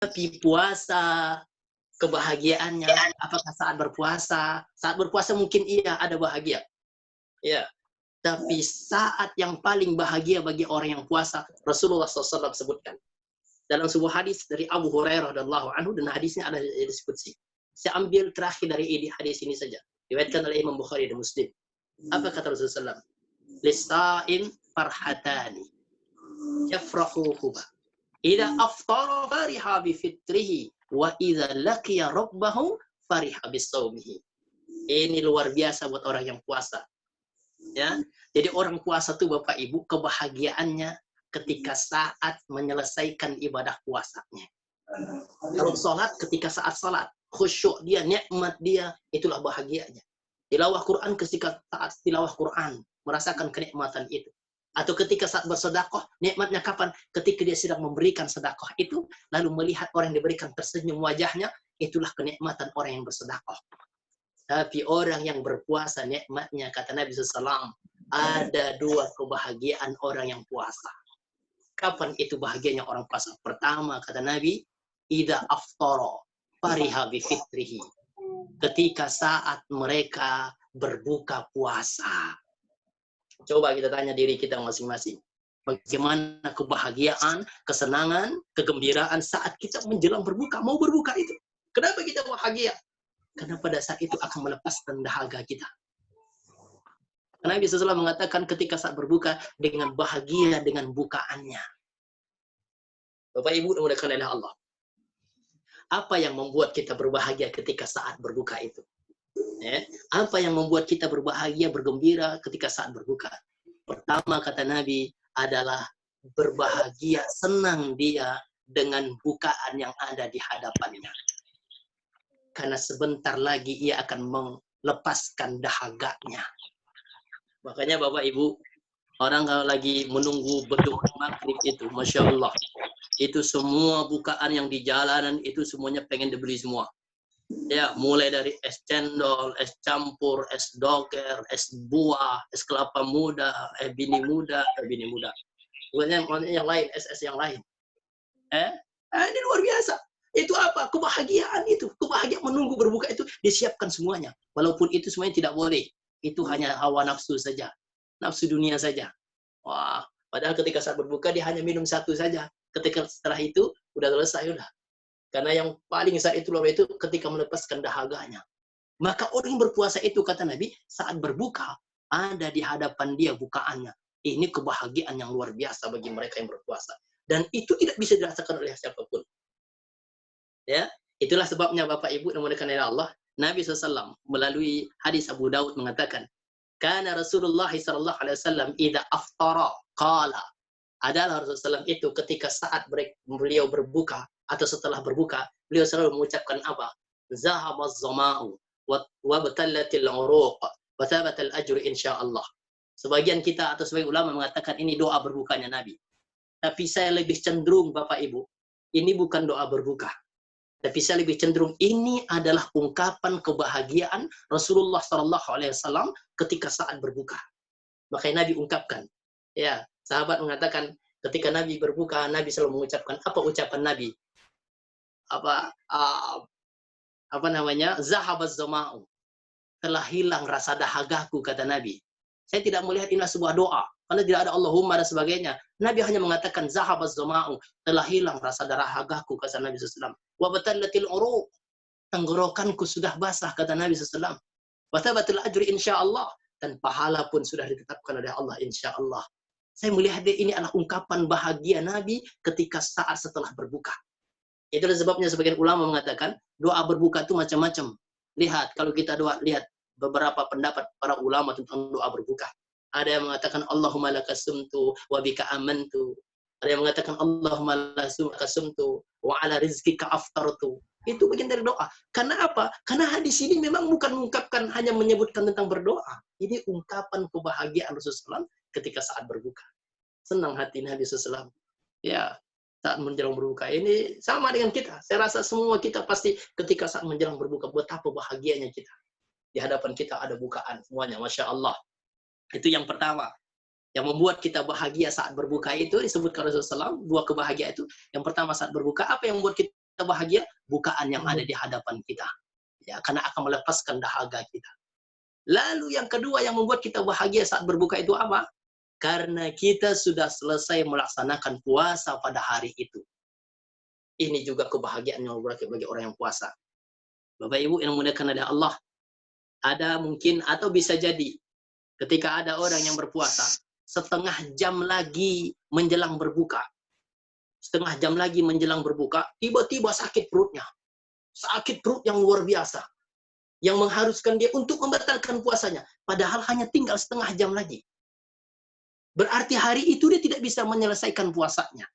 Tapi puasa, kebahagiaannya, apakah saat berpuasa? Saat berpuasa mungkin iya ada bahagia. Ya. Tapi saat yang paling bahagia bagi orang yang puasa, Rasulullah SAW sebutkan. Dalam sebuah hadis dari Abu Hurairah radhiyallahu anhu, dan hadisnya ada disebut sih. Saya ambil terakhir dari hadis ini saja. Diriwayatkan oleh Imam Bukhari dan Muslim. Apa kata Rasulullah SAW? Lisa'im farhatani. Yafrahuhuma. Idza aftara fariha bi fitrihi wa idza laqiya rabbahu fariha bisaumihi. Ini luar biasa buat orang yang puasa. Ya. Jadi orang puasa tuh Bapak Ibu kebahagiaannya ketika saat menyelesaikan ibadah puasanya. Kalau sholat ketika saat sholat, khusyuk dia, nikmat dia, itulah bahagianya. Tilawah Quran ketika saat tilawah Quran, merasakan kenikmatan itu. Atau ketika saat bersedekah, nikmatnya kapan? Ketika dia sedang memberikan sedekah itu, lalu melihat orang yang diberikan tersenyum wajahnya, itulah kenikmatan orang yang bersedekah. Tapi orang yang berpuasa, nikmatnya, kata Nabi SAW, ada dua kebahagiaan orang yang puasa. Kapan itu bahagianya orang puasa? Pertama, kata Nabi, idza aftara fariha bi fitrihi. Ketika saat mereka berbuka puasa. Coba kita tanya diri kita masing-masing. Bagaimana kebahagiaan, kesenangan, kegembiraan saat kita menjelang berbuka, mau berbuka itu. Kenapa kita bahagia? Karena pada saat itu akan melepaskan dahaga kita. Nabi SAW mengatakan ketika saat berbuka dengan bahagia dengan bukaannya. Bapak Ibu dimuliakan oleh Allah. Apa yang membuat kita berbahagia ketika saat berbuka itu? Apa yang membuat kita berbahagia, bergembira ketika saat berbuka? Pertama kata Nabi adalah berbahagia, senang dia dengan bukaan yang ada di hadapannya. Karena sebentar lagi ia akan melepaskan dahaganya. Makanya Bapak Ibu, orang kalau lagi menunggu beduk maghrib itu, Masya Allah, itu semua bukaan yang di jalanan itu semuanya pengen dibeli semua. Ya, mulai dari es cendol, es campur, es doger, es buah, es kelapa muda, bini muda. Pokoknya yang lain, es yang lain. Ini luar biasa. Itu apa? Kebahagiaan itu. Kebahagiaan menunggu berbuka itu disiapkan semuanya. Walaupun itu semuanya tidak boleh. Itu hanya hawa nafsu saja. Nafsu dunia saja. Wah, padahal ketika saat berbuka dia hanya minum satu saja. Ketika setelah itu udah selesai udah. Karena yang paling saat itu ketika melepaskan dahaganya. Maka orang yang berpuasa itu kata Nabi saat berbuka ada di hadapan dia bukaannya. Ini kebahagiaan yang luar biasa bagi mereka yang berpuasa. Dan itu tidak bisa dirasakan oleh siapapun. Ya, itulah sebabnya Bapak Ibu dimuliakan oleh Allah. Nabi SAW melalui hadis Abu Daud mengatakan, "Kana Rasulullah sallallahu alaihi wasallam idza aftara qala." Adalah Rasulullah SAW itu ketika saat beliau berbuka atau setelah berbuka, beliau selalu mengucapkan apa? Zahabaz zama'u wa batallatil uruq wa thabatal ajru insyaallah. Sebagian kita atau sebagian ulama mengatakan ini doa berbukanya Nabi. Tapi saya lebih cenderung Bapak Ibu, ini bukan doa berbuka. Tapi saya lebih cenderung ini adalah ungkapan kebahagiaan Rasulullah SAW ketika saat berbuka. Makanya Nabi ungkapkan. Ya, sahabat mengatakan ketika Nabi berbuka, Nabi selalu mengucapkan apa ucapan Nabi? Apa namanya? Zahabaz zama'u. Telah hilang rasa dahagaku kata Nabi. Saya tidak melihat ini sebuah doa. Karena tidak ada Allahumma dan sebagainya. Nabi hanya mengatakan zahabaz zama'u, telah hilang rasa dahagaku kata Nabi SAW. Wa batallatil uruq, tenggorokanku sudah basah kata Nabi SAW. Wa thabatil ajri insyaallah, dan pahala pun sudah ditetapkan oleh Allah insyaallah. Saya melihat ini adalah ungkapan bahagia Nabi ketika saat setelah berbuka. Itulah sebabnya sebagian ulama mengatakan doa berbuka itu macam-macam. Lihat kalau kita lihat beberapa pendapat para ulama tentang doa berbuka. Ada yang mengatakan Allahumma lakasumtu wa bika amantu. Ada yang mengatakan Allahumma lakasumtu wa ala rizqika aftartu. Itu bagian dari doa. Karena apa? Karena hadis ini memang bukan mengungkapkan hanya menyebutkan tentang berdoa. Ini ungkapan kebahagiaan Rasulullah SAW ketika saat berbuka. Senang hati Nabi SAW. Ya, saat menjelang berbuka ini sama dengan kita. Saya rasa semua kita pasti ketika saat menjelang berbuka betapa bahagianya kita. Di hadapan kita ada bukaan semuanya, Masya Allah. Itu yang pertama. Yang membuat kita bahagia saat berbuka itu disebutkan Rasulullah SAW, dua kebahagiaan itu. Yang pertama saat berbuka, apa yang membuat kita bahagia? Bukaan yang ada di hadapan kita. Ya, karena akan melepaskan dahaga kita. Lalu yang kedua yang membuat kita bahagia saat berbuka itu apa? Karena kita sudah selesai melaksanakan puasa pada hari itu. Ini juga kebahagiaan yang luar biasa bagi orang yang puasa. Bapak Ibu yang dimuliakan oleh Allah, ada mungkin atau bisa jadi ketika ada orang yang berpuasa, setengah jam lagi menjelang berbuka, setengah jam lagi menjelang berbuka, tiba-tiba sakit perutnya. Sakit perut yang luar biasa. Yang mengharuskan dia untuk membatalkan puasanya. Padahal hanya tinggal setengah jam lagi. Berarti hari itu dia tidak bisa menyelesaikan puasanya.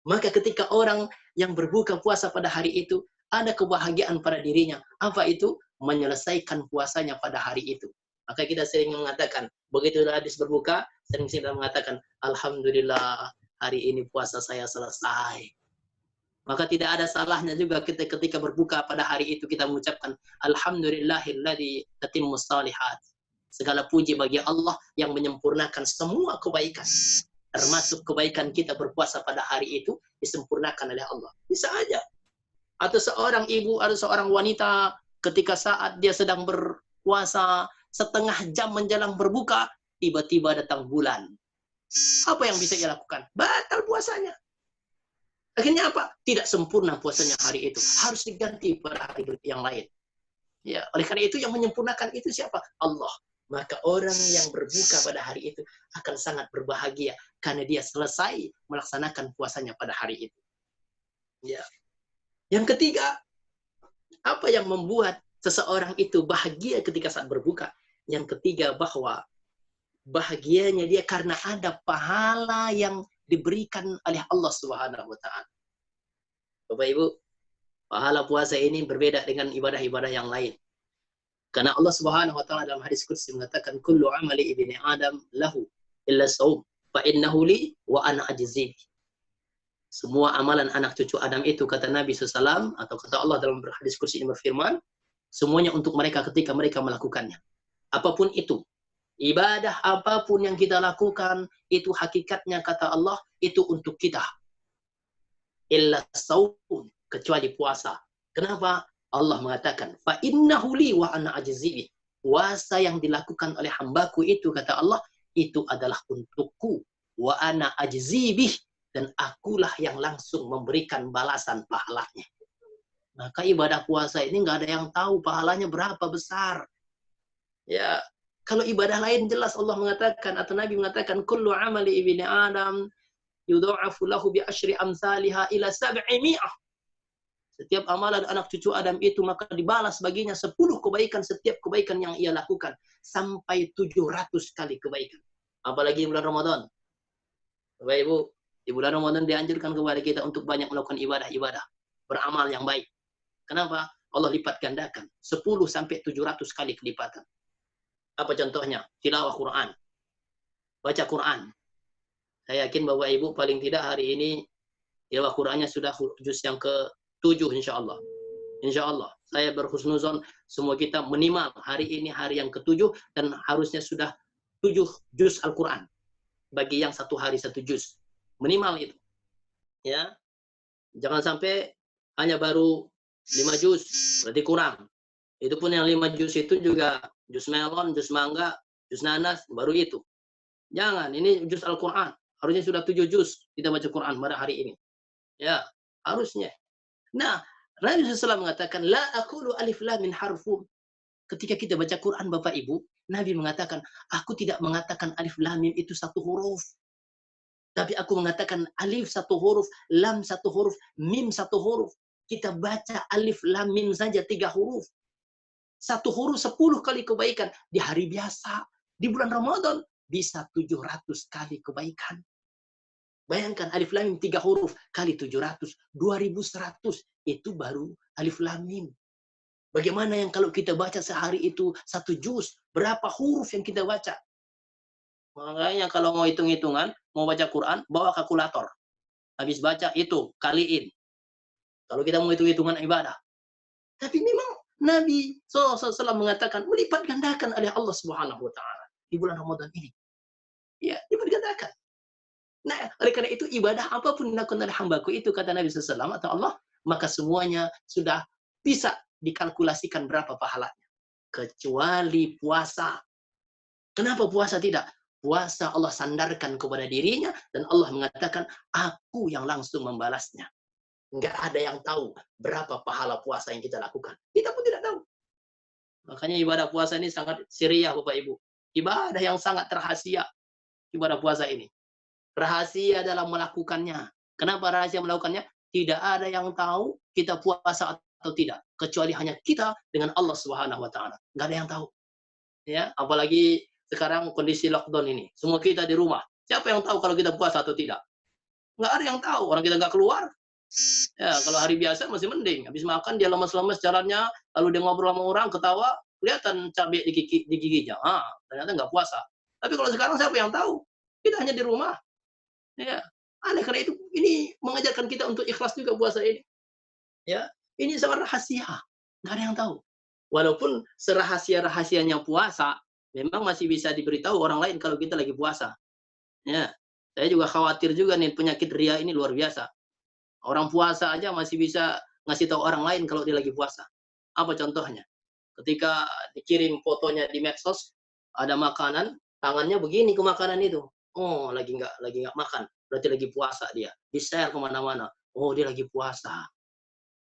Maka ketika orang yang berbuka puasa pada hari itu, ada kebahagiaan pada dirinya. Apa itu? Menyelesaikan puasanya pada hari itu. Maka kita sering mengatakan, begitu habis berbuka, sering-sering mengatakan, Alhamdulillah, hari ini puasa saya selesai. Maka tidak ada salahnya juga kita ketika berbuka pada hari itu kita mengucapkan, Alhamdulillahilladzi tatimmus shalihat. Segala puji bagi Allah yang menyempurnakan semua kebaikan. Termasuk kebaikan kita berpuasa pada hari itu disempurnakan oleh Allah. Bisa aja. Atau seorang ibu atau seorang wanita ketika saat dia sedang berpuasa setengah jam menjelang berbuka, tiba-tiba datang bulan. Apa yang bisa ia lakukan? Batal puasanya. Akhirnya apa? Tidak sempurna puasanya hari itu. Harus diganti pada hari yang lain. Ya, oleh karena itu yang menyempurnakan itu siapa? Allah. Maka orang yang berbuka pada hari itu akan sangat berbahagia karena dia selesai melaksanakan puasanya pada hari itu. Ya. Yang ketiga, apa yang membuat seseorang itu bahagia ketika saat berbuka? Yang ketiga, bahwa bahagianya dia karena ada pahala yang diberikan oleh Allah Subhanahu wa taala. Bapak Ibu, pahala puasa ini berbeda dengan ibadah-ibadah yang lain. Karena Allah Subhanahu wa taala dalam hadis qudsi mengatakan kullu amali ibni Adam lahu illa shaum fa innahu li wa ana ajzi. Semua amalan anak cucu Adam itu kata Nabi SAW atau kata Allah dalam hadis qudsi ini berfirman, semuanya untuk mereka ketika mereka melakukannya. Apapun itu, ibadah apapun yang kita lakukan itu hakikatnya kata Allah itu untuk kita. Illa shaum, kecuali puasa. Kenapa? Allah mengatakan, fa innahu li wa ana ajzi. Puasa yang dilakukan oleh hambaku itu kata Allah itu adalah untukku wa ana ajzi bih, dan akulah yang langsung memberikan balasan pahalanya. Maka ibadah puasa ini nggak ada yang tahu pahalanya berapa besar. Ya, kalau ibadah lain jelas Allah mengatakan atau Nabi mengatakan kullu amali ibni Adam yudha'afu lahu bi asyri amsalha ila 700. Setiap amalan anak cucu Adam itu maka dibalas baginya 10 kebaikan setiap kebaikan yang ia lakukan. Sampai 700 kali kebaikan. Apalagi bulan Ramadan. Bapak Ibu, di bulan Ramadan dianjurkan kepada kita untuk banyak melakukan ibadah-ibadah. Beramal yang baik. Kenapa? Allah lipat gandakan. 10 sampai 700 kali kelipatan. Apa contohnya? Tilawah Quran. Baca Quran. Saya yakin Bapak Ibu paling tidak hari ini tilawah Qurannya sudah juz yang ke-7 insya Allah. Insya Allah. Saya berhusnuzon semua kita minimal hari ini hari yang ke-7 dan harusnya sudah 7 juz Al-Quran. Bagi yang satu hari 1 juz. Minimal itu. Ya. Jangan sampai hanya baru 5 juz. Berarti kurang. Itu pun yang 5 juz itu juga juz melon, juz mangga, juz nanas, baru itu. Jangan. Ini juz Al-Quran. Harusnya sudah 7 juz kita baca Quran pada hari ini. Ya. Harusnya. Nah, Nabi SAW mengatakan, La aqulu alif lam min harfum. Ketika kita baca Quran, Bapak Ibu, Nabi mengatakan, aku tidak mengatakan alif lam mim itu satu huruf. Tapi aku mengatakan alif satu huruf, lam satu huruf, mim satu huruf. Kita baca alif lam mim saja 3 huruf. Satu huruf 10 kali kebaikan. Di hari biasa, di bulan Ramadan, bisa 700 kali kebaikan. Bayangkan alif lam mim 3 huruf kali 700, 2100 itu baru alif lam mim. Bagaimana yang kalau kita baca sehari itu 1 juz, berapa huruf yang kita baca? Makanya kalau mau hitung-hitungan, mau baca Quran, bawa kalkulator. Habis baca itu, kaliin. Kalau kita mau hitung-hitungan ibadah. Tapi memang Nabi SAW mengatakan, melipat gandakan oleh Allah Subhanahu wa taala di bulan Ramadan ini. Ya, lipat gandakan. Nah, oleh karena itu ibadah apapun yang dilakukan oleh hambaku itu kata Nabi SAW atau Allah maka semuanya sudah bisa dikalkulasikan berapa pahalanya. Kecuali puasa. Kenapa puasa tidak? Puasa Allah sandarkan kepada dirinya dan Allah mengatakan, aku yang langsung membalasnya. Nggak ada yang tahu berapa pahala puasa yang kita lakukan. Kita pun tidak tahu. Makanya ibadah puasa ini sangat siriah, Bapak Ibu. Ibadah yang sangat rahasia, ibadah puasa ini. Rahasia dalam melakukannya. Kenapa rahasia melakukannya? Tidak ada yang tahu kita puasa atau tidak. Kecuali hanya kita dengan Allah Subhanahu wa Ta'ala. Nggak ada yang tahu. Ya, apalagi sekarang kondisi lockdown ini. Semua kita di rumah. Siapa yang tahu kalau kita puasa atau tidak? Nggak ada yang tahu. Orang kita nggak keluar. Ya, kalau hari biasa masih mending. Habis makan dia lemas-lemas jalannya, lalu dia ngobrol sama orang, ketawa, kelihatan cabai di giginya. Ternyata nggak puasa. Tapi kalau sekarang siapa yang tahu? Kita hanya di rumah. Ya, aneh karena itu ini mengajarkan kita untuk ikhlas juga puasa ini. Ya, ini sangat rahasia. Nggak ada yang tahu. Walaupun serahasia-rahasianya puasa, memang masih bisa diberitahu orang lain kalau kita lagi puasa. Ya, saya juga khawatir juga nih penyakit ria ini luar biasa. Orang puasa aja masih bisa ngasih tahu orang lain kalau dia lagi puasa. Apa contohnya? Ketika dikirim fotonya di medsos, ada makanan, tangannya begini ke makanan itu. Oh, lagi nggak makan, berarti lagi puasa dia. Di-share kemana-mana. Oh, dia lagi puasa.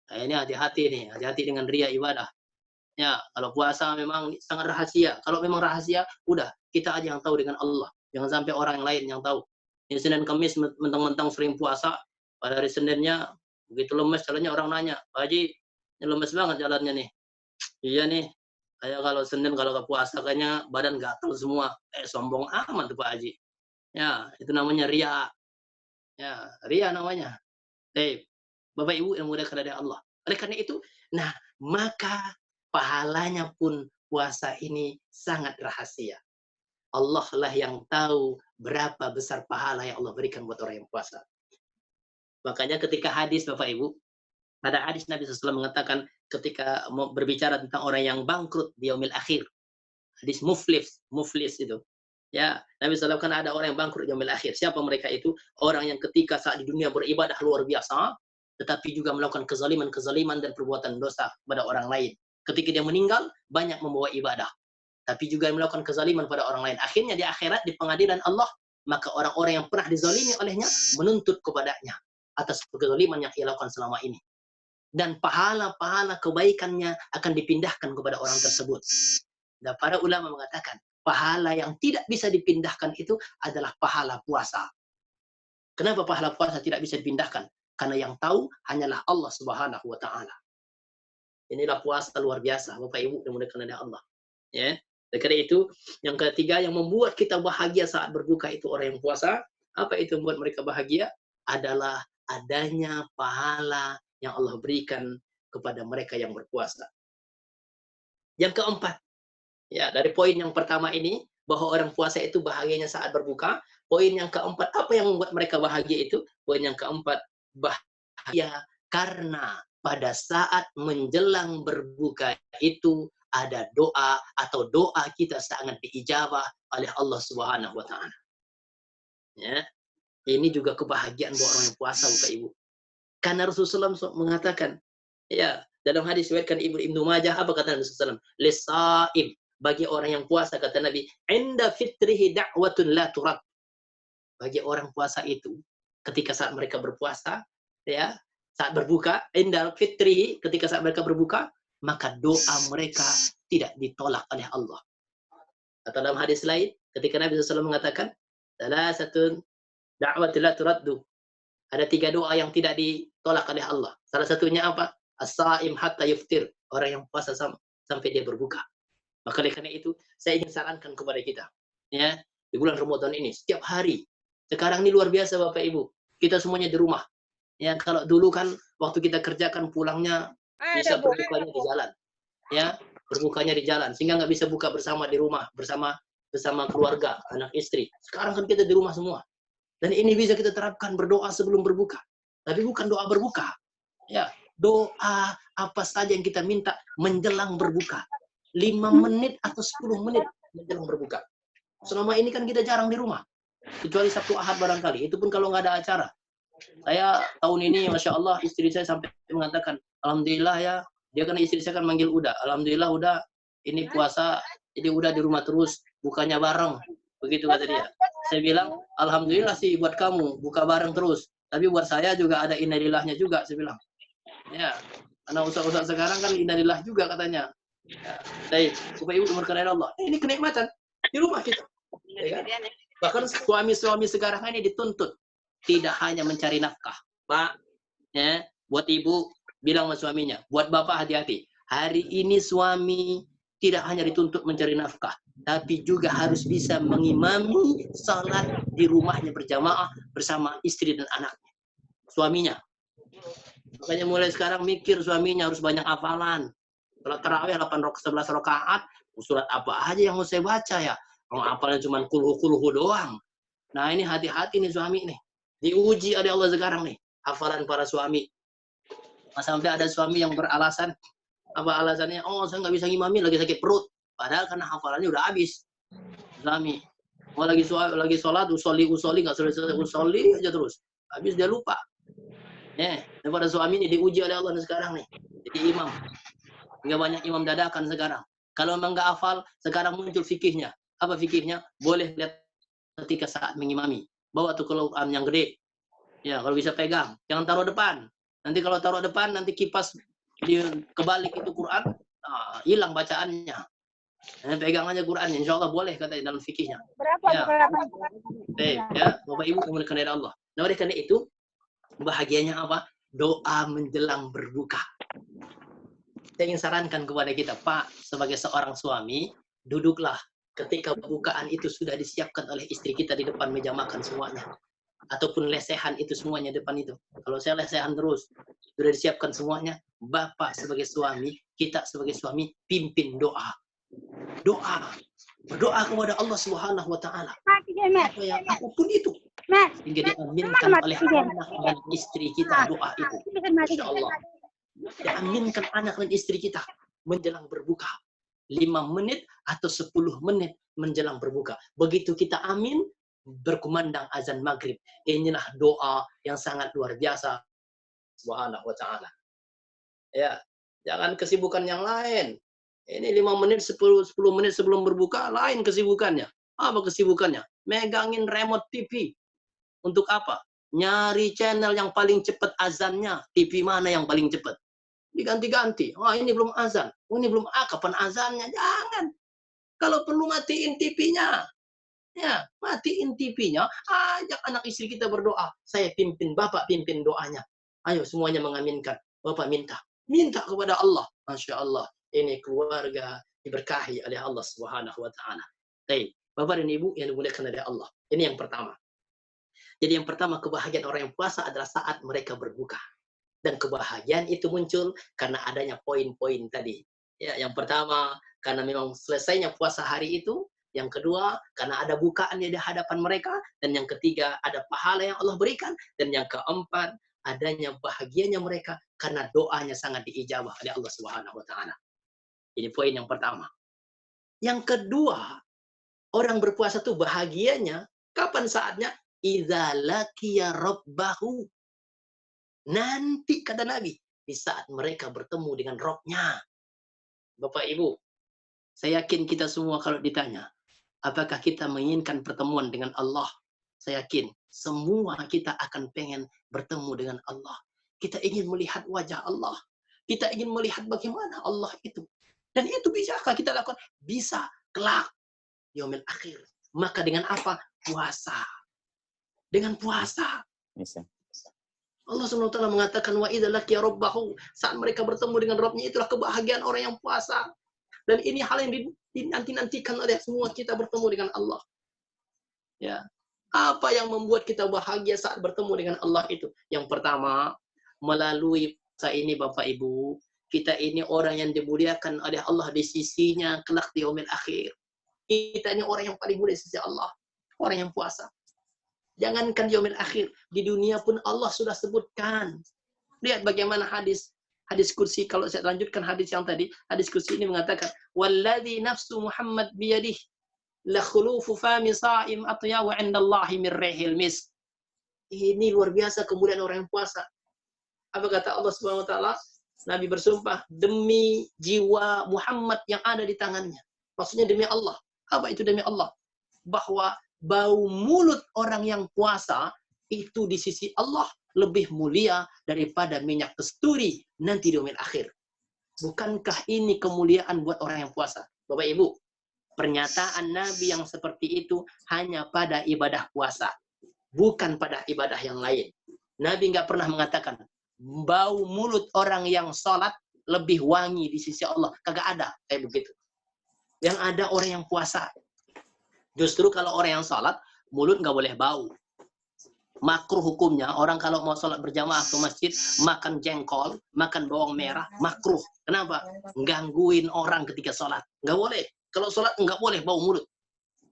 Nah, ini hati-hati nih, hati-hati dengan ria ibadah. Ya, kalau puasa memang sangat rahasia. Kalau memang rahasia, udah kita aja yang tahu dengan Allah. Jangan sampai orang lain yang tahu. Ini Senin Kamis mentang-mentang sering puasa, pada hari Seninnya begitu lemes jalannya orang nanya, Pak Haji, ini lemes banget jalannya nih. Iya nih, saya kalau Senin kalau ke puasa kayaknya badan gatal semua. Sombong amat tuh Pak Haji. Ya, itu namanya ria. Ya, ria namanya. Bapak Ibu yang mulia kepada Allah. Oleh karena itu, nah maka pahalanya pun puasa ini sangat rahasia. Allah lah yang tahu berapa besar pahala yang Allah berikan buat orang yang puasa. Makanya ketika hadis Bapak Ibu, ada hadis Nabi SAW mengatakan ketika mau berbicara tentang orang yang bangkrut di yaumil akhir. Hadis muflis itu. Ya, Nabi SAW kan ada orang yang bangkrut di yaumil akhir. Siapa mereka itu? Orang yang ketika saat di dunia beribadah luar biasa, tetapi juga melakukan kezaliman dan perbuatan dosa kepada orang lain. Ketika dia meninggal, banyak membawa ibadah. Tapi juga melakukan kezaliman pada orang lain. Akhirnya di akhirat, di pengadilan Allah, maka orang-orang yang pernah dizalimi olehnya, menuntut kepadanya atas kezaliman yang ia lakukan selama ini. Dan pahala-pahala kebaikannya akan dipindahkan kepada orang tersebut. Dan para ulama mengatakan, pahala yang tidak bisa dipindahkan itu adalah pahala puasa. Kenapa pahala puasa tidak bisa dipindahkan? Karena yang tahu hanyalah Allah Subhanahu wa Ta'ala. Inilah puasa luar biasa, Bapak Ibu yang dimuliakan oleh Allah. Ya. Karena itu, yang ketiga yang membuat kita bahagia saat berbuka itu orang yang puasa. Apa itu membuat mereka bahagia? Adalah adanya pahala yang Allah berikan kepada mereka yang berpuasa. Yang keempat, ya dari poin yang pertama ini, bahwa orang puasa itu bahagianya saat berbuka. Poin yang keempat, apa yang membuat mereka bahagia itu? Poin yang keempat, bahagia karena pada saat menjelang berbuka itu ada doa atau doa kita sangat diijabah oleh Allah Subhanahu wa Ta'ala. Ya. Ini juga kebahagiaan buat orang yang puasa, Bapak Ibu. Karena Rasulullah SAW mengatakan, ya, dalam hadis riwayatkan Ibnu Majah, apa kata Rasulullah SAW? Lisaim, bagi orang yang puasa, kata Nabi, inda fitrihi da'watun la turad. Bagi orang puasa itu, ketika saat mereka berpuasa, ya, saat berbuka, inda fitrihi, ketika saat mereka berbuka, maka doa mereka tidak ditolak oleh Allah. Atau dalam hadis lain, ketika Nabi SAW mengatakan, salah satu da'wat la turaddu. Ada 3 doa yang tidak ditolak oleh Allah. Salah satunya apa? As-saim hatta yuftir. Orang yang puasa sampai dia berbuka. Maka oleh karena itu, saya ingin sarankan kepada kita. Ya, di bulan Ramadan ini, setiap hari. Sekarang ini luar biasa Bapak Ibu. Kita semuanya di rumah. Ya, kalau dulu kan waktu kita kerjakan pulangnya bisa berbukanya di jalan. Ya, berbukanya di jalan. Sehingga nggak bisa buka bersama di rumah. Bersama keluarga, anak istri. Sekarang kan kita di rumah semua. Dan ini bisa kita terapkan berdoa sebelum berbuka. Tapi bukan doa berbuka. Ya, doa apa saja yang kita minta menjelang berbuka. 5 menit atau 10 menit menjelang berbuka. Selama ini kan kita jarang di rumah. Kecuali Sabtu Ahad barangkali. Itu pun kalau nggak ada acara. Saya tahun ini, Masya Allah, istri saya sampai mengatakan, Alhamdulillah ya, dia kan istri saya kan manggil udah, Alhamdulillah udah, ini puasa, jadi udah di rumah terus, bukanya bareng. Begitu kata dia. Saya bilang, Alhamdulillah sih buat kamu, buka bareng terus. Tapi buat saya juga ada innalillahnya juga, saya bilang. Ya, karena ustaz-ustaz sekarang kan innalillah juga katanya. Ya, baik, supaya ibu berkenan Allah. Ini kenikmatan di rumah kita. Ya kan? Bahkan suami-suami sekarang ini dituntut tidak hanya mencari nafkah, Pak. Ya, buat ibu bilang sama suaminya, buat bapak hati-hati. Hari ini suami tidak hanya dituntut mencari nafkah, tapi juga harus bisa mengimami salat di rumahnya berjamaah bersama istri dan anaknya, suaminya. Makanya mulai sekarang mikir suaminya harus banyak hafalan. Kalau tarawih 11 rakaat, surat apa aja yang mau saya baca ya? Kalau hafalnya cuma kulhu doang. Nah ini hati-hati nih suami nih. Diuji oleh Allah sekarang nih, hafalan para suami. Sampai ada suami yang beralasan, apa alasannya? Oh saya nggak bisa ngimami, lagi sakit perut. Padahal karena hafalannya udah habis. Suami, mau lagi sholat, usoli nggak selesai usoli aja terus. Habis dia lupa. Daripada suami ini diuji oleh Allah sekarang nih. Jadi imam. Nggak banyak imam dadakan sekarang. Kalau memang nggak hafal, sekarang muncul fikihnya. Apa fikihnya? Boleh lihat ketika saat mengimami. Bawa tuh Quran yang gede. Ya, kalau bisa pegang. Jangan taruh depan. Nanti kalau taruh depan, nanti kipas kebalik itu Quran, hilang bacaannya. Pegang aja Qurannya. Insya Allah boleh katanya dalam fikihnya. Ya. Ya, Bapak Ibu kemudian dari Allah. Nah, oleh karena itu, bahagianya apa? Doa menjelang berbuka. Saya ingin sarankan kepada kita, Pak, sebagai seorang suami, duduklah ketika bukaan itu sudah disiapkan oleh istri kita di depan meja makan semuanya. Ataupun lesehan itu semuanya depan itu. Kalau saya lesehan terus, sudah disiapkan semuanya, Bapak sebagai suami, kita sebagai suami, pimpin doa. Doa. Berdoa kepada Allah Subhanahu wa Ta'ala. Apapun itu. Hingga diaminkan oleh anak dan istri kita doa itu. Masya Allah. Diaminkan anak dan istri kita menjelang berbuka. 5 menit atau 10 menit menjelang berbuka. Begitu kita amin, berkumandang azan maghrib. Inilah doa yang sangat luar biasa. Subhanahu wa ta'ala. Ya, jangan kesibukan yang lain. Ini 5 menit, 10 menit sebelum berbuka, lain kesibukannya. Apa kesibukannya? Megangin remote TV. Untuk apa? Nyari channel yang paling cepat azannya. TV mana yang paling cepat? Diganti-ganti. Oh, ini belum azan. Oh, ini belum. Kapan azannya? Jangan. Kalau perlu matiin TV-nya. Ya, matiin TV-nya. Ajak anak istri kita berdoa. Saya pimpin, Bapak pimpin doanya. Ayo semuanya mengaminkan. Bapak minta. Minta kepada Allah. Masya Allah. Ini keluarga diberkahi oleh Allah Subhanahu wa Ta'ala. Baik, Bapak dan Ibu yang dimuliakan oleh Allah. Ini yang pertama. Jadi yang pertama, kebahagiaan orang yang puasa adalah saat mereka berbuka. Dan kebahagiaan itu muncul karena adanya poin-poin tadi. Ya, yang pertama, karena memang selesainya puasa hari itu. Yang kedua, karena ada bukaan di hadapan mereka. Dan yang ketiga, ada pahala yang Allah berikan. Dan yang keempat, adanya bahagianya mereka karena doanya sangat diijabah oleh Allah Subhanahu wa Ta'ala. Ini poin yang pertama. Yang kedua, orang berpuasa itu bahagianya kapan saatnya? Idza laqiya rabbahu. Nanti kata Nabi, di saat mereka bertemu dengan Rabb-nya. Bapak Ibu, saya yakin kita semua kalau ditanya, apakah kita menginginkan pertemuan dengan Allah? Saya yakin semua kita akan pengen bertemu dengan Allah. Kita ingin melihat wajah Allah. Kita ingin melihat bagaimana Allah itu. Dan itu bisakah kita lakukan? Bisa kelak yaumil akhir. Maka dengan apa? Puasa. Dengan puasa. Bisa. Allah SWT mengatakan wa idza laqiya rabbahu, saat mereka bertemu dengan Rabb-nya itulah kebahagiaan orang yang puasa. Dan ini hal yang dinanti-nantikan oleh semua kita bertemu dengan Allah. Ya. Apa yang membuat kita bahagia saat bertemu dengan Allah itu? Yang pertama, melalui puasa ini Bapak Ibu, kita ini orang yang dimuliakan oleh Allah di sisinya kelak di yaumil akhir. Kita ini orang yang paling mulia di sisi Allah, orang yang puasa. Jangankan di yaumil akhir, di dunia pun Allah sudah sebutkan. Lihat bagaimana hadis kursi, kalau saya lanjutkan hadis yang tadi, hadis kursi ini mengatakan, "Walladzi nafsu Muhammad biyadih, la khulufu fami sa'im atyawu 'indallahi min rihil misk." Ini luar biasa kemuliaan orang yang puasa. Apa kata Allah Subhanahu wa taala? Nabi bersumpah demi jiwa Muhammad yang ada di tangannya. Maksudnya demi Allah. Apa itu demi Allah? Bahwa bau mulut orang yang puasa itu di sisi Allah lebih mulia daripada minyak kasturi nanti di yaumil akhir. Bukankah ini kemuliaan buat orang yang puasa? Bapak Ibu, pernyataan Nabi yang seperti itu hanya pada ibadah puasa, bukan pada ibadah yang lain. Nabi nggak pernah mengatakan bau mulut orang yang sholat lebih wangi di sisi Allah. Kagak ada kayak begitu. Yang ada orang yang puasa. Justru kalau orang yang sholat, mulut nggak boleh bau. Makruh hukumnya, orang kalau mau sholat berjamaah ke masjid, makan jengkol, makan bawang merah, makruh. Kenapa? Gangguin orang ketika sholat. Nggak boleh. Kalau sholat nggak boleh bau mulut.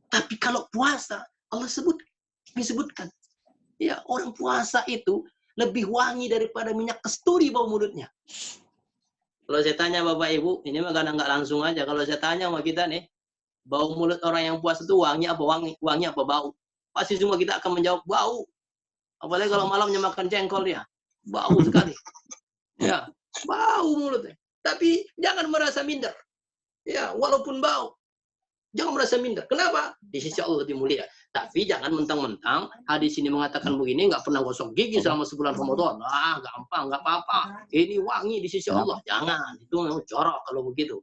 Tapi kalau puasa, Allah disebutkan. Ya, orang puasa itu lebih wangi daripada minyak kasturi bau mulutnya. Kalau saya tanya Bapak Ibu, ini mah kadang nggak langsung aja. Kalau saya tanya sama kita nih, bau mulut orang yang puasa itu wangi apa bau? Pasti semua kita akan menjawab bau. Apalagi kalau malamnya makan jengkol dia, bau sekali. Ya, bau mulutnya. Tapi jangan merasa minder. Ya, walaupun bau, jangan merasa minder. Kenapa? Di sisi Allah lebih mulia. Tapi jangan mentang-mentang hadis ini mengatakan begini, nggak pernah gosok gigi selama sebulan Ramadan. Ah, gampang, nggak apa-apa. Ini wangi di sisi Allah. Jangan, itu memang jorok kalau begitu.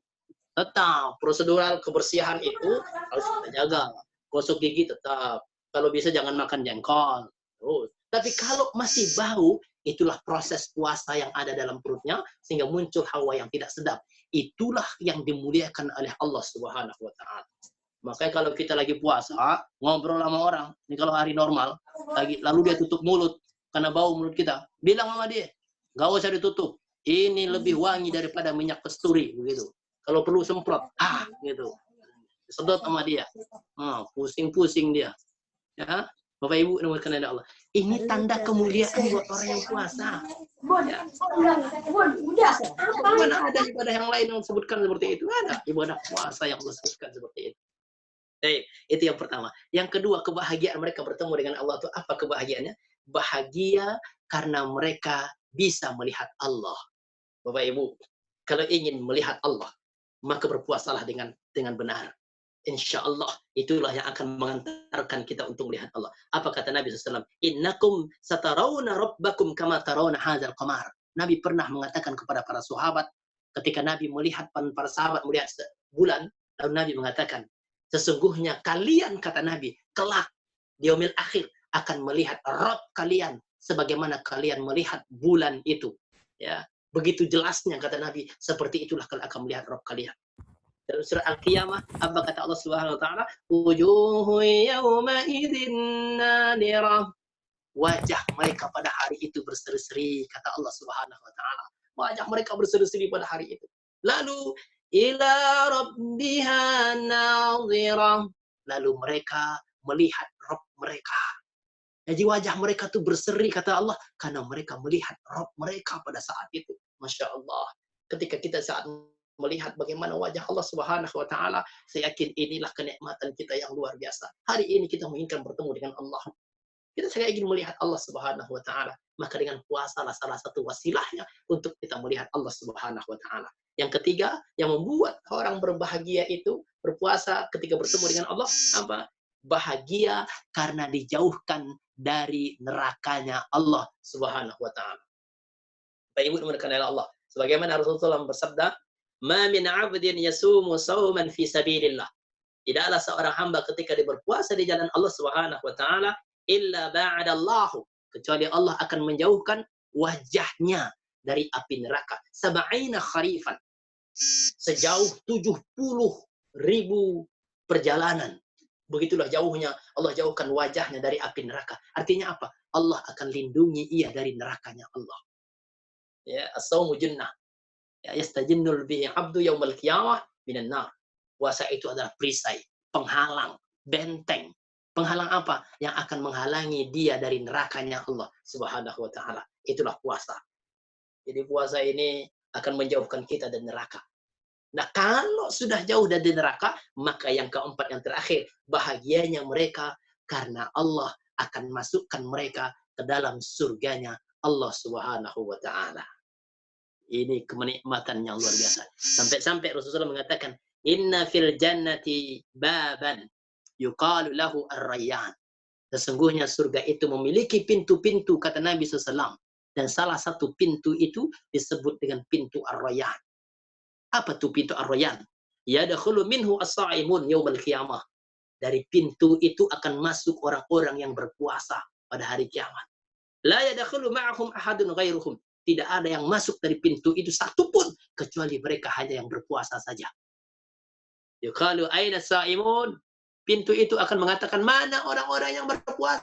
Tetap prosedural kebersihan itu harus kita jaga. Gosok gigi tetap. Kalau bisa jangan makan jengkol. Terus. Tapi kalau masih bau, itulah proses puasa yang ada dalam perutnya sehingga muncul hawa yang tidak sedap. Itulah yang dimuliakan oleh Allah Subhanahu wa taala. Makanya kalau kita lagi puasa, ngobrol sama orang, ini kalau hari normal, lalu dia tutup mulut karena bau mulut kita, bilang sama dia, nggak usah ditutup. Ini lebih wangi daripada minyak kasturi, begitu. Kalau perlu semprot, gitu. Sedot sama dia. Pusing-pusing dia. Ya, Bapak Ibu dimulakan oleh Allah. Ini tanda kemuliaan buat orang yang puasa. Ya. Mana ada ibadah yang lain yang disebutkan seperti itu? Ada ibadah puasa yang disebutkan seperti itu. Itu yang pertama. Yang kedua, kebahagiaan mereka bertemu dengan Allah itu apa kebahagiaannya? Bahagia karena mereka bisa melihat Allah. Bapak Ibu, kalau ingin melihat Allah, maka berpuasalah dengan benar. Insya Allah itulah yang akan mengantarkan kita untuk melihat Allah. Apa kata Nabi SAW? Innakum satarawna rabbakum kama tarawna hadzal qamar. Nabi pernah mengatakan kepada para sahabat ketika Nabi melihat para sahabat melihat bulan, lalu Nabi mengatakan, sesungguhnya kalian, kata Nabi, kelak di yaumil akhir akan melihat Rabb kalian sebagaimana kalian melihat bulan itu. Ya, begitu jelasnya kata Nabi, seperti itulah kalian akan melihat Rabb kalian. Dalam surah Al-Qiyamah, apa kata Allah Subhanahu wa taala? Wujuhu yawma idzin nadirah. Wajah mereka pada hari itu berseri-seri, kata Allah Subhanahu wa taala. Wajah mereka berseri-seri pada hari itu. Lalu ila rabbiha nadhirah. Lalu mereka melihat Rabb mereka. Jadi wajah mereka tuh berseri, kata Allah, karena mereka melihat Rabb mereka pada saat itu. Masya Allah. Ketika kita saat melihat bagaimana wajah Allah Subhanahu wa taala, saya yakin inilah kenikmatan kita yang luar biasa. Hari ini kita menginginkan bertemu dengan Allah. Kita saya ingin melihat Allah Subhanahu wa taala. Maka dengan puasa lah salah satu wasilahnya untuk kita melihat Allah Subhanahu wa taala. Yang ketiga, yang membuat orang berbahagia itu berpuasa ketika bertemu dengan Allah, apa? Bahagia karena dijauhkan dari nerakanya Allah Subhanahu wa taala. Bapak Ibu dimulakan oleh Allah. Sebagaimana Rasulullah bersabda, "Ma min 'abdin yasumu shauman fi sabilillah." Tidaklah seorang hamba ketika dia berpuasa di jalan Allah Subhanahu wa taala illa ba'adallahu, kecuali Allah akan menjauhkan wajahnya dari api neraka. Sab'ina kharifan. Sejauh 70.000 perjalanan. Begitulah jauhnya Allah jauhkan wajahnya dari api neraka. Artinya apa? Allah akan lindungi ia dari nerakanya Allah. Ya, as-saumu junnah. Ya, yastajinnul bihi 'abdu yaumal qiyamah minan nar. Puasa itu adalah perisai, penghalang, benteng. Penghalang apa? Yang akan menghalangi dia dari nerakanya Allah Subhanahu wa taala. Itulah puasa. Jadi puasa ini akan menjauhkan kita dari neraka. Nah, kalau sudah jauh dari neraka, maka yang keempat, yang terakhir, bahagianya mereka karena Allah akan masukkan mereka ke dalam surganya Allah Subhanahu wa taala. Ini kenikmatan yang luar biasa. Sampai-sampai Rasulullah mengatakan, "Inna fil jannati baban yuqalu lahu ar-rayyan." Sesungguhnya surga itu memiliki pintu-pintu, kata Nabi SAW. Dan salah satu pintu itu disebut dengan pintu ar-rayyan. Apa tuh pintu ar-rayyan? Yadkhulu minhu as-sha'imun yaumal qiyamah. Dari pintu itu akan masuk orang-orang yang berpuasa pada hari kiamat. La yadkhulu ma'ahum ahadun ghairuhum. Tidak ada yang masuk dari pintu itu satupun kecuali mereka hanya yang berpuasa saja. Yuqalu aina sha'imun? Pintu itu akan mengatakan, mana orang-orang yang berpuasa?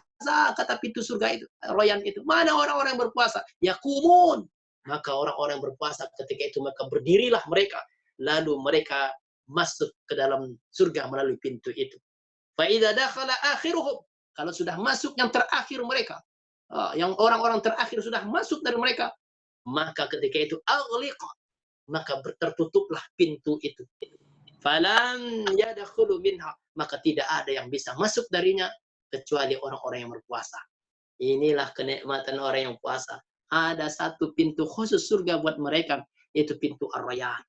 Kata pintu surga itu, Rayyan itu. Mana orang-orang yang berpuasa? Yaqumun. Maka orang-orang yang berpuasa ketika itu maka berdirilah mereka. Lalu mereka masuk ke dalam surga melalui pintu itu. Fa idza dakhala akhiruhum. Kalau sudah masuk yang terakhir mereka, yang orang-orang terakhir sudah masuk dari mereka, maka ketika itu aghliq, maka tertutuplah pintu itu. Falam yadkhulu minha, maka tidak ada yang bisa masuk darinya kecuali orang-orang yang berpuasa. Inilah kenikmatan orang yang puasa. Ada satu pintu khusus surga buat mereka, yaitu pintu ar-rayyan.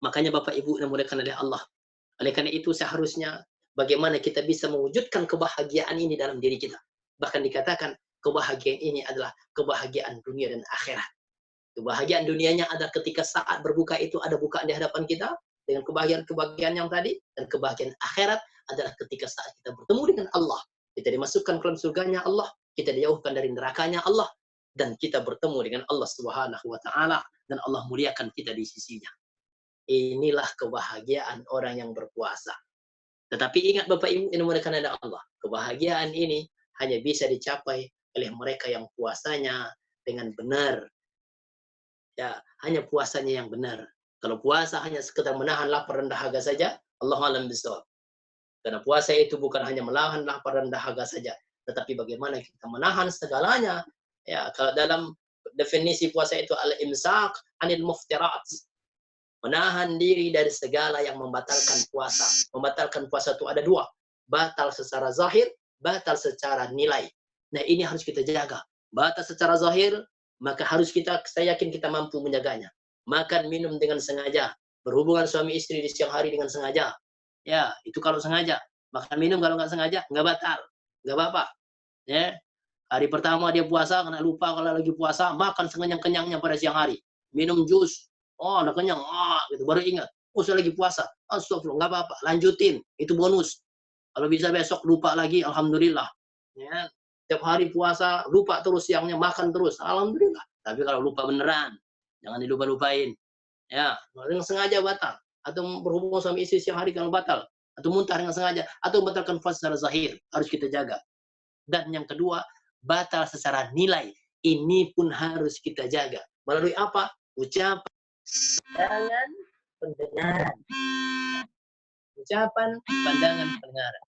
Makanya Bapak Ibu yang dimuliakan oleh Allah. Oleh karena itu seharusnya bagaimana kita bisa mewujudkan kebahagiaan ini dalam diri kita. Bahkan dikatakan kebahagiaan ini adalah kebahagiaan dunia dan akhirat. Kebahagiaan dunianya adalah ketika saat berbuka itu ada bukaan di hadapan kita dengan kebahagiaan yang tadi, dan kebahagiaan akhirat adalah ketika saat kita bertemu dengan Allah. Kita dimasukkan ke dalam surganya Allah, kita dijauhkan dari nerakanya Allah, dan kita bertemu dengan Allah Subhanahu wa taala, dan Allah muliakan kita di sisinya. Inilah kebahagiaan orang yang berpuasa. Tetapi ingat Bapak Ibu yang dimuliakan oleh Allah, kebahagiaan ini hanya bisa dicapai oleh mereka yang puasanya dengan benar. Ya, hanya puasanya yang benar. Kalau puasa hanya sekedar menahan lapar dan dahaga saja, Allahu a'lam bishawab. Karena puasa itu bukan hanya menahan lapar dan dahaga saja, tetapi bagaimana kita menahan segalanya. Ya, kalau dalam definisi puasa itu al-imsak anil muftirat. Menahan diri dari segala yang membatalkan puasa. Membatalkan puasa itu ada dua. Batal secara zahir, batal secara nilai. Nah, ini harus kita jaga. Batal secara zahir, maka harus saya yakin kita mampu menjaganya. Makan minum dengan sengaja, berhubungan suami istri di siang hari dengan sengaja. Ya, itu kalau sengaja. Makan minum kalau nggak sengaja, nggak batal. Nggak apa-apa. Ya. Hari pertama dia puasa, karena lupa kalau lagi puasa, makan sekenyang-kenyangnya pada siang hari. Minum jus. Oh, udah kenyang. Gitu. Baru ingat. Oh, saya lagi puasa. Astagfirullah, nggak apa-apa. Lanjutin. Itu bonus. Kalau bisa besok lupa lagi, alhamdulillah. Ya. Tiap hari puasa, lupa terus siangnya, makan terus. Alhamdulillah. Tapi kalau lupa beneran, jangan dilupa-lupain. Ya, dengan sengaja batal. Atau berhubungan sama istri siang hari kalau batal. Atau muntah dengan sengaja. Atau membatalkan puasa secara zahir. Harus kita jaga. Dan yang kedua, batal secara nilai. Ini pun harus kita jaga. Melalui apa? Ucapan, pandangan, pendengaran. Ucapan, pandangan, pendengaran.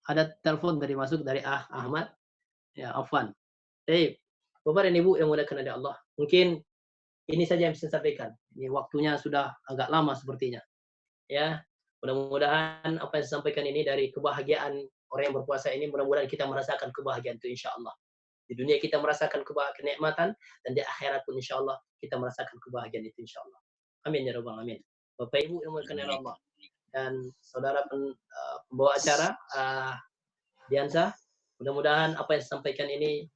Ada telepon tadi masuk dari Ahmad. Ya, Afwan. Bapak dan Ibu yang dimuliakan oleh Allah. Mungkin ini saja yang bisa saya sampaikan. Ini waktunya sudah agak lama sepertinya. Ya, mudah-mudahan apa yang saya sampaikan ini dari kebahagiaan orang yang berpuasa ini, mudah-mudahan kita merasakan kebahagiaan itu insya Allah. Di dunia kita merasakan kenikmatan, dan di akhirat pun insya Allah kita merasakan kebahagiaan itu insya Allah. Amin ya rabbal alamin. Bapak Ibu yang dimuliakan oleh Allah dan saudara pembawa acara Diansa, mudah-mudahan apa yang saya sampaikan ini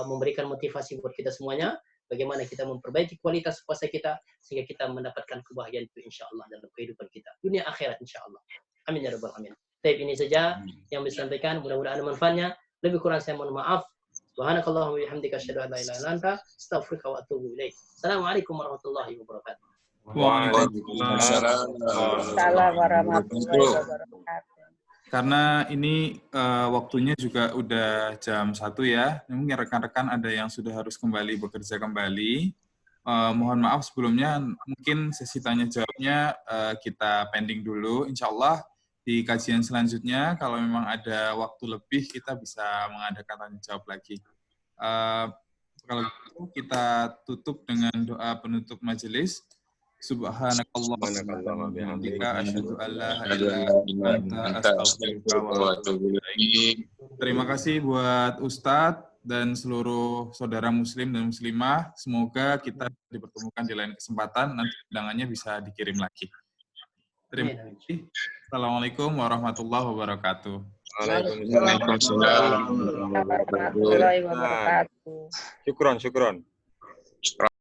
memberikan motivasi buat kita semuanya, bagaimana kita memperbaiki kualitas puasa kita sehingga kita mendapatkan kebahagiaan itu insya Allah dalam kehidupan kita dunia akhirat insya Allah. Amin ya rabbal alamin. Baik, ini saja yang bisa sampaikan, mudah-mudahan ada manfaatnya. Lebih kurang saya mohon maaf. Subhanakallahumma wa bihamdika asyhadu an la ilaha illa anta astaghfiruka wa atubu ilaik. Assalamualaikum warahmatullahi wabarakatuh. Waalaikumsalam warahmatullahi wabarakatuh. Karena ini waktunya juga udah jam 1 ya, mungkin rekan-rekan ada yang sudah harus kembali bekerja kembali. Mohon maaf sebelumnya, mungkin sesi tanya jawabnya kita pending dulu. Insya Allah di kajian selanjutnya, kalau memang ada waktu lebih, kita bisa mengadakan tanya jawab lagi. Kalau gitu kita tutup dengan doa penutup majelis. Subhanakallahumma wa bihamdika asyhadu an la ilaha illa anta astaghfiruka wa atubu ilaik. Terima kasih buat Ustadz dan seluruh saudara muslim dan muslimah. Semoga kita dipertemukan di lain kesempatan. Nanti undangannya bisa dikirim lagi. Terima kasih. Assalamualaikum warahmatullahi wabarakatuh. Waalaikumsalam warahmatullahi wabarakatuh. Syukron.